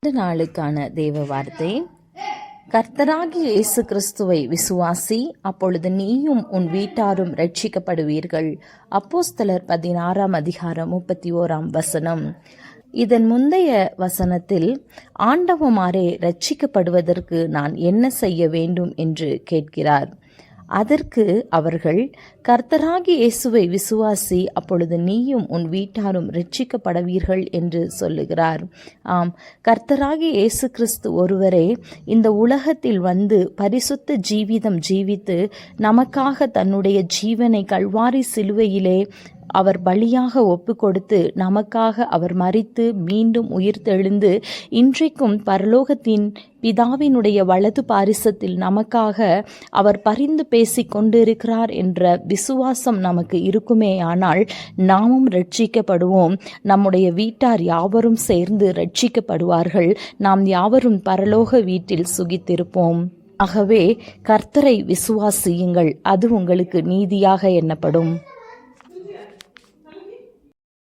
இந்த நாளுக்கான தேவ வார்த்தை, கர்த்தராகிய இயேசு கிறிஸ்துவை விசுவாசி, அப்பொழுது நீயும் உன் வீட்டாரும் ரட்சிக்கப்படுவீர்கள். அப்போஸ்தலர் 16:31. இதன் முந்தைய வசனத்தில் ஆண்டவமாரே ரட்சிக்கப்படுவதற்கு நான் என்ன செய்ய வேண்டும் என்று கேட்கிறார். அதற்கு அவர்கள், கர்த்தராகிய இயேசுவை விசுவாசி, அப்பொழுது நீயும் உன் வீட்டாரும் ரட்சிக்கப்படுவீர்கள் என்று சொல்லுகிறார். ஆம், கர்த்தராகிய இயேசு கிறிஸ்து ஒருவரே இந்த உலகத்தில் வந்து பரிசுத்த ஜீவிதம் ஜீவித்து நமக்காக தன்னுடைய ஜீவனை கல்வாரி சிலுவையிலே அவர் பலியாக ஒப்பு கொடுத்து நமக்காக அவர் மரித்து மீண்டும் உயிர்த்தெழுந்து இன்றைக்கும் பரலோகத்தின் பிதாவினுடைய வலது பாரிசத்தில் நமக்காக அவர் பரிந்து பேசி கொண்டிருக்கிறார் என்ற விசுவாசம் நமக்கு இருக்குமே ஆனால் நாமும் ரட்சிக்கப்படுவோம். நம்முடைய வீட்டார் யாவரும் சேர்ந்து ரட்சிக்கப்படுவார்கள். நாம் யாவரும் பரலோக வீட்டில் சுகித்திருப்போம். ஆகவே கர்த்தரை விசுவாசியுங்கள், அது உங்களுக்கு நீதியாக எண்ணப்படும்.